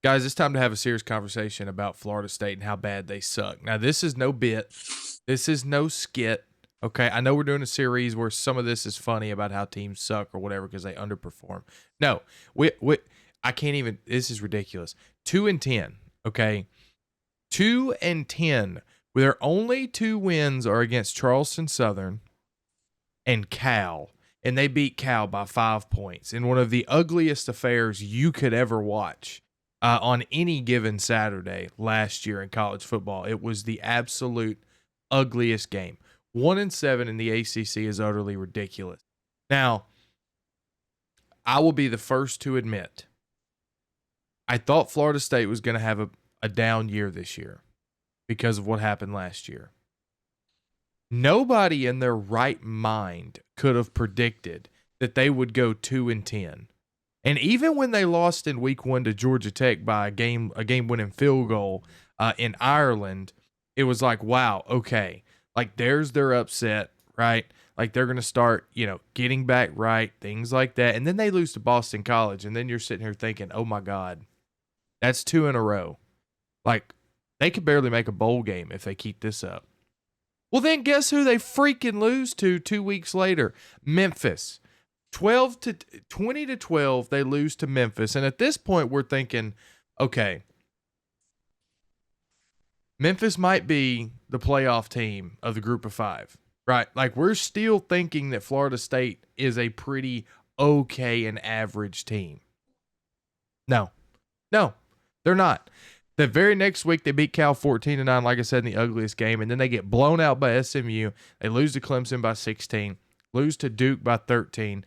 Guys, it's time to have a serious conversation about Florida State and how bad they suck. Now, this is no bit. This is no skit. Okay, I know we're doing a series where some of this is funny about how teams suck or whatever because they underperform. No, I can't even. This is ridiculous. 2-10. Okay, 2-10. Their only two wins are against Charleston Southern and Cal, and they beat Cal by 5 points in one of the ugliest affairs you could ever watch. On any given Saturday last year in college football. It was the absolute ugliest game. 1-7 in the ACC is utterly ridiculous. Now, I will be the first to admit, I thought Florida State was going to have a down year this year because of what happened last year. Nobody in their right mind could have predicted that they would go 2-10. And even when they lost in week 1 to Georgia Tech by a game-winning field goal in Ireland, it was like, wow, okay, like there's their upset, right? Like they're going to start, getting back right, things like that. And then they lose to Boston College, and then you're sitting here thinking, oh my God, that's 2 in a row. Like they could barely make a bowl game if they keep this up. Well, then guess who they freaking lose to 2 weeks later? Memphis. 20-12, they lose to Memphis. And at this point, we're thinking, okay, Memphis might be the playoff team of the group of 5, right? Like we're still thinking that Florida State is a pretty okay and average team. No, they're not. The very next week, they beat Cal 14-9, like I said, in the ugliest game. And then they get blown out by SMU. They lose to Clemson by 16, lose to Duke by 13.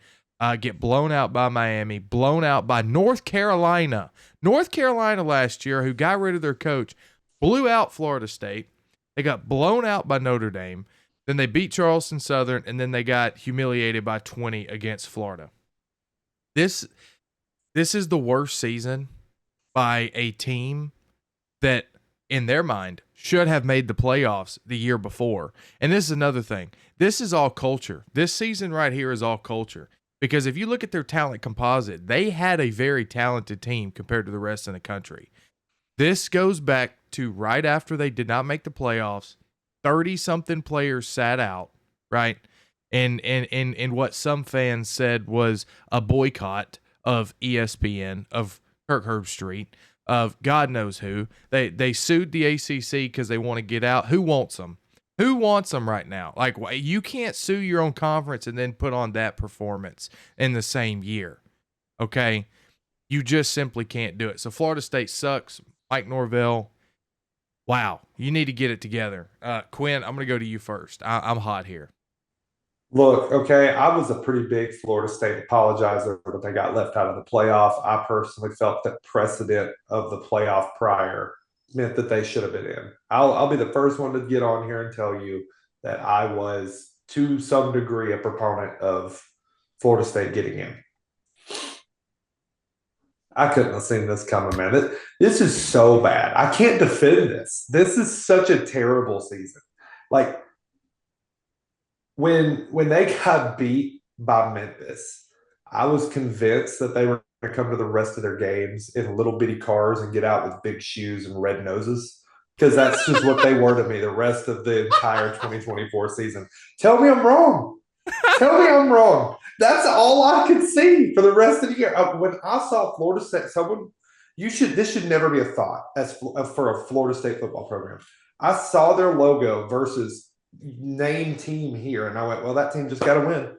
Get blown out by Miami, blown out by North Carolina. North Carolina last year, who got rid of their coach, blew out Florida State. They got blown out by Notre Dame. Then they beat Charleston Southern, and then they got humiliated by 20 against Florida. This is the worst season by a team that, in their mind, should have made the playoffs the year before. And this is another thing. This is all culture. This season right here is all culture. Because if you look at their talent composite, they had a very talented team compared to the rest of the country. This goes back to right after they did not make the playoffs. 30-something players sat out, right? And what some fans said was a boycott of ESPN, of Kirk Herbstreit, of God knows who. They sued the ACC because they want to get out. Who wants them? Who wants them right now? Like, you can't sue your own conference and then put on that performance in the same year, okay? You just simply can't do it. So Florida State sucks. Mike Norvell, wow, you need to get it together. Quinn, I'm going to go to you first. I'm hot here. Look, okay, I was a pretty big Florida State apologizer that they got left out of the playoff. I personally felt that precedent of the playoff prior meant that they should have been in. I'll be the first one to get on here and tell you that I was, to some degree, a proponent of Florida State getting in. I couldn't have seen this coming, man. This is so bad. I can't defend this. This is such a terrible season. Like, when they got beat by Memphis, I was convinced that they were going to come to the rest of their games in little bitty cars and get out with big shoes and red noses, because that's just what they were to me the rest of the entire 2024 season. Tell me I'm wrong. Tell me I'm wrong. That's all I could see for the rest of the year. When I saw Florida State, this should never be a thought as for a Florida State football program. I saw their logo versus name team here, and I went, well, that team just got to win.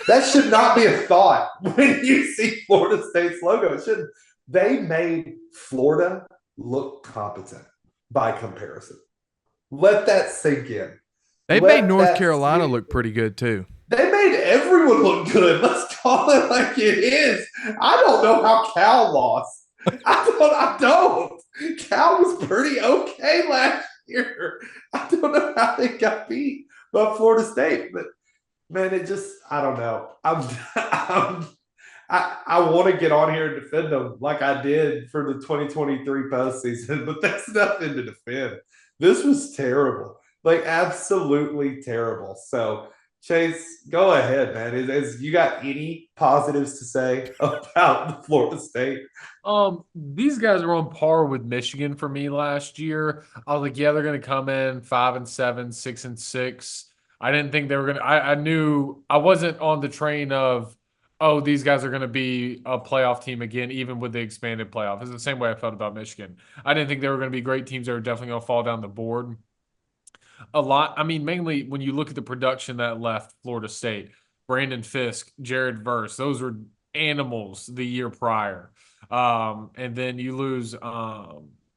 That should not be a thought when you see Florida State's logo. It shouldn't. They made Florida look competent by comparison. Let that sink in. They made North Carolina look pretty good, too. They made everyone look good. Let's call it like it is. I don't know how Cal lost. I don't. Cal was pretty okay last year. I don't know how they got beat by Florida State, but man, I don't know. I want to get on here and defend them like I did for the 2023 postseason, but that's nothing to defend. This was terrible, like absolutely terrible. So Chase, go ahead, man. You got any positives to say about Florida State? These guys are on par with Michigan for me last year. I was like, yeah, they're gonna come in 5-7, 6-6. I didn't think they were gonna. I knew I wasn't on the train of, oh, these guys are gonna be a playoff team again, even with the expanded playoff. It's the same way I felt about Michigan. I didn't think they were gonna be great teams. They were definitely gonna fall down the board a lot. I mean, mainly when you look at the production that left Florida State, Brandon Fisk, Jared Verse, those were animals the year prior. And then you lose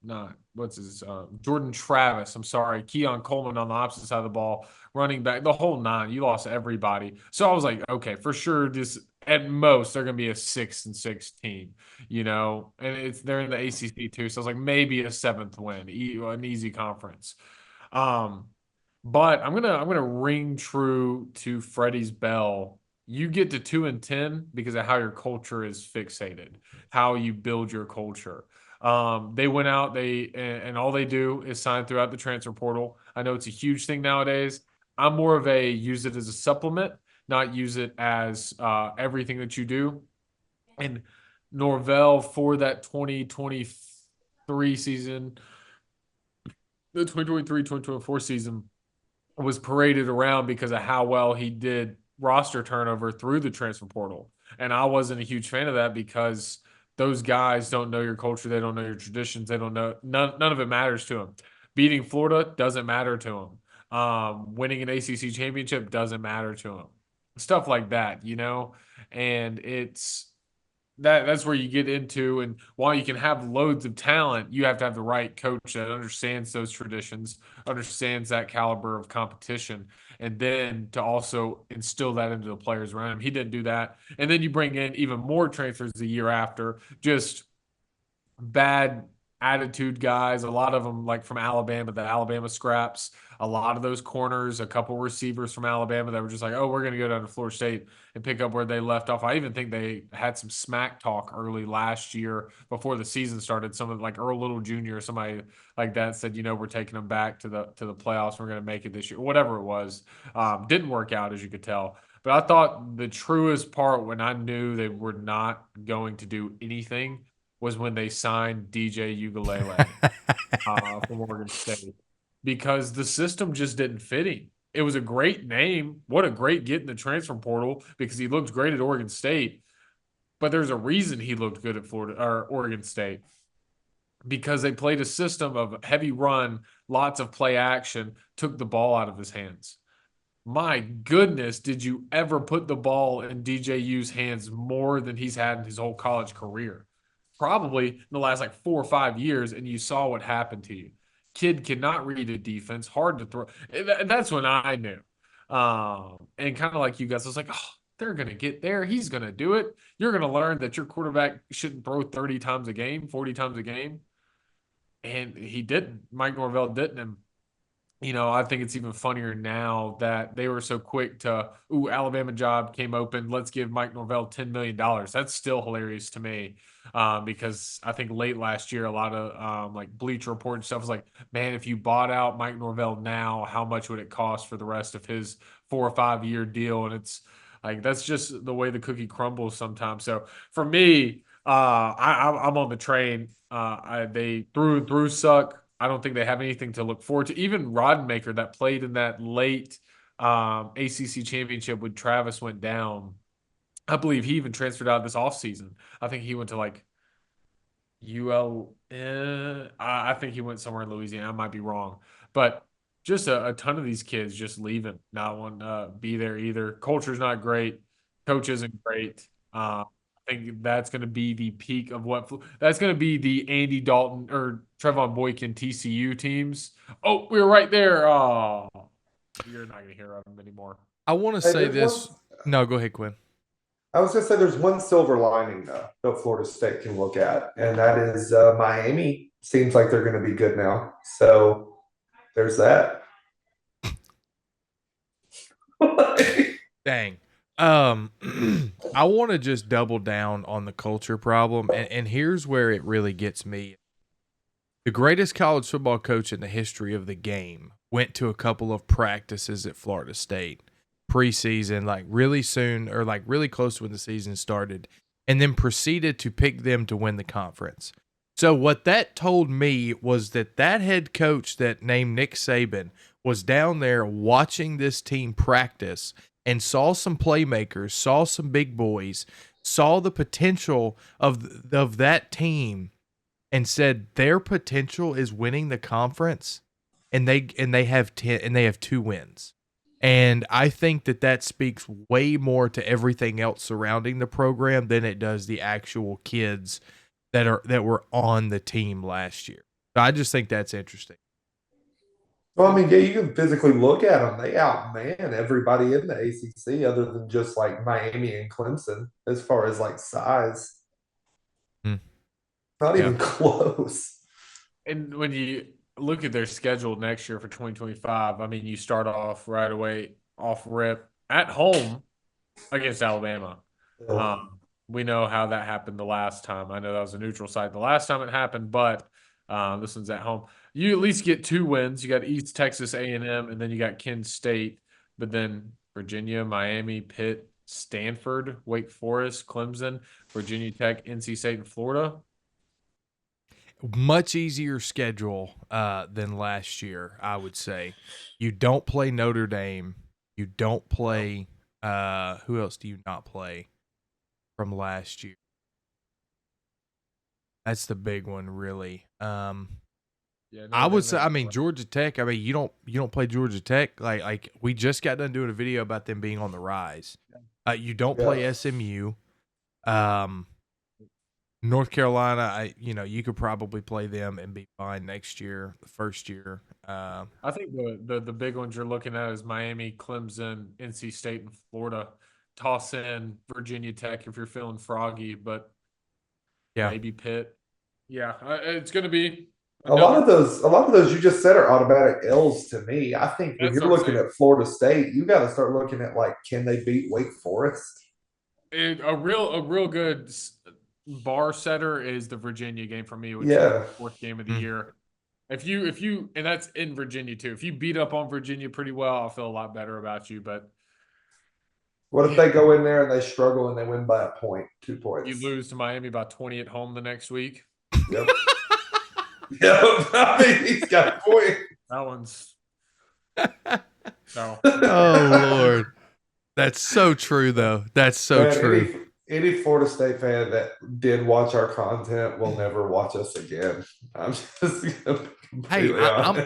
not what's his Jordan Travis. I'm sorry, Keon Coleman on the opposite side of the ball, running back, the whole nine. You lost everybody. So I was like, okay, for sure, this at most they're gonna be a 6-6 team, and they're in the ACC too. So I was like, maybe a seventh win, an easy conference. Um, but I'm gonna ring true to Freddie's bell. You get to 2-10 because of how your culture is fixated, how you build your culture. They went out, and all they do is sign throughout the transfer portal. I know it's a huge thing nowadays. I'm more of a use it as a supplement, not use it as everything that you do. And Norvell for that 2023 season, the 2023-2024 season was paraded around because of how well he did roster turnover through the transfer portal. And I wasn't a huge fan of that because those guys don't know your culture. They don't know your traditions. They don't know. None of it matters to them. Beating Florida doesn't matter to them. Winning an ACC championship doesn't matter to them. Stuff like that. And it's that's where you get into, and while you can have loads of talent, you have to have the right coach that understands those traditions, understands that caliber of competition, and then to also instill that into the players around him. He didn't do that. And then you bring in even more transfers the year after, just bad attitude guys. A lot of them, like from Alabama, the Alabama scraps. A lot of those corners, a couple receivers from Alabama that were just like, oh, we're going to go down to Florida State and pick up where they left off. I even think they had some smack talk early last year before the season started. Some of like Earl Little Jr. or somebody like that said, we're taking them back to the playoffs. We're going to make it this year, whatever it was. Didn't work out, as you could tell. But I thought the truest part when I knew they were not going to do anything was when they signed DJ Ugalele from Oregon State, because the system just didn't fit him. It was a great name. What a great get in the transfer portal because he looked great at Oregon State. But there's a reason he looked good at Florida or Oregon State, because they played a system of heavy run, lots of play action, took the ball out of his hands. My goodness, did you ever put the ball in DJU's hands more than he's had in his whole college career? Probably in the last like 4 or 5 years, and you saw what happened to you. Kid cannot read a defense, hard to throw. That's when I knew. And kind of like you guys, I was like, oh, they're going to get there. He's going to do it. You're going to learn that your quarterback shouldn't throw 30 times a game, 40 times a game. And he didn't. Mike Norvell didn't. And I think it's even funnier now that they were so quick to, Alabama job came open. Let's give Mike Norvell $10 million. That's still hilarious to me, because I think late last year, a lot of like Bleacher Report and stuff was like, man, if you bought out Mike Norvell now, how much would it cost for the rest of his 4 or 5 year deal? And it's like, that's just the way the cookie crumbles sometimes. So for me, I'm on the train. They through and through suck. I don't think they have anything to look forward to. Even Rodmaker that played in that late ACC championship when Travis went down, I believe he even transferred out this offseason. I think he went to like UL. I think he went somewhere in Louisiana. I might be wrong. But just a ton of these kids just leaving, not wanting to be there either. Culture's not great. Coach isn't great. I think that's going to be the peak of that's going to be the Andy Dalton or Trevon Boykin TCU teams. Oh, we were right there. Oh, you're not going to hear of them anymore. I want to say this. No, go ahead, Quinn. I was going to say there's one silver lining, though, that Florida State can look at, and that is Miami seems like they're going to be good now. So there's that. Dang. I want to just double down on the culture problem, and here's where it really gets me. The greatest college football coach in the history of the game went to a couple of practices at Florida State. preseason, like really soon or like really close to when the season started, and then proceeded to pick them to win the conference. So what that told me was that head coach that named Nick Saban was down there watching this team practice and saw some playmakers, saw some big boys, saw the potential of that team, and said their potential is winning the conference, and they have 2 wins. And I think that speaks way more to everything else surrounding the program than it does the actual kids that were on the team last year. So I just think that's interesting. Well, I mean, yeah, you can physically look at them. They outman everybody in the ACC other than just like Miami and Clemson as far as like size. Not even close. And when you look at their schedule next year for 2025, I mean, you start off right away off rip at home against Alabama. We know how that happened the last time. I know that was a neutral site the last time it happened, but this one's at home. You at least get 2 wins. You got East Texas A&M, and then you got Kent State, but then Virginia, Miami, Pitt, Stanford, Wake Forest, Clemson, Virginia Tech, NC State, and Florida. Much easier schedule than last year, I would say. You don't play Notre Dame. You don't play who else do you not play from last year? That's the big one, really. I would say, I mean, Georgia Tech. I mean, you don't play Georgia Tech. Like we just got done doing a video about them being on the rise. You don't play SMU. North Carolina, you could probably play them and be fine next year, the first year. I think the big ones you're looking at is Miami, Clemson, NC State, and Florida. Toss in Virginia Tech if you're feeling froggy, but maybe Pitt. Yeah, it's going to be a lot of those you just said are automatic L's to me. I think when you're looking at Florida State, you got to start looking at like, can they beat Wake Forest? A real good bar setter is the Virginia game for me, which is the 4th game of the year. If you and that's in Virginia too. If you beat up on Virginia pretty well, I'll feel a lot better about you. But what if they go in there and they struggle and they win by a point, 2 points? You lose to Miami by 20 at home the next week. Yep. I mean, he's got a point. That one's no. Oh Lord, that's so true though. That's so true. Any Florida State fan that did watch our content will never watch us again. I'm just gonna be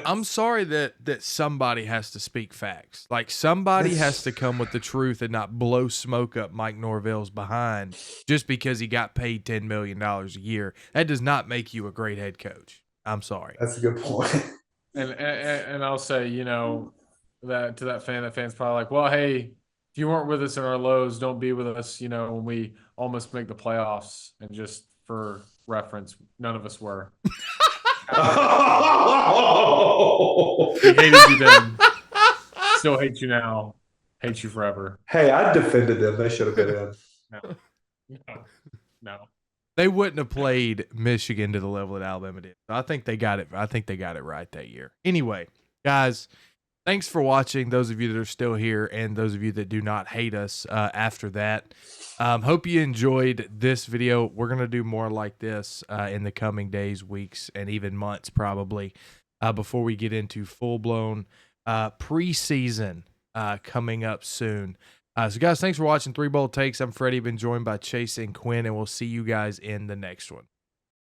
I'm sorry that somebody has to speak facts. Like somebody has to come with the truth and not blow smoke up Mike Norvell's behind just because he got paid $10 million a year. That does not make you a great head coach. I'm sorry. That's a good point. And I'll say, that to that fan's probably like, well, hey, if you weren't with us in our lows, don't be with us, when we almost make the playoffs. And just for reference, none of us were. He hated you then. Still hate you now. Hate you forever. Hey, I defended them. They should have been in. No. They wouldn't have played Michigan to the level that Alabama did. I think they got it. I think they got it right that year. Anyway, guys, thanks for watching. Those of you that are still here, and those of you that do not hate us after that. Hope you enjoyed this video. We're gonna do more like this in the coming days, weeks, and even months, probably, before we get into full-blown preseason coming up soon. So, guys, thanks for watching 3 Bold Takes. I'm Freddie, been joined by Chase and Quinn, and we'll see you guys in the next one.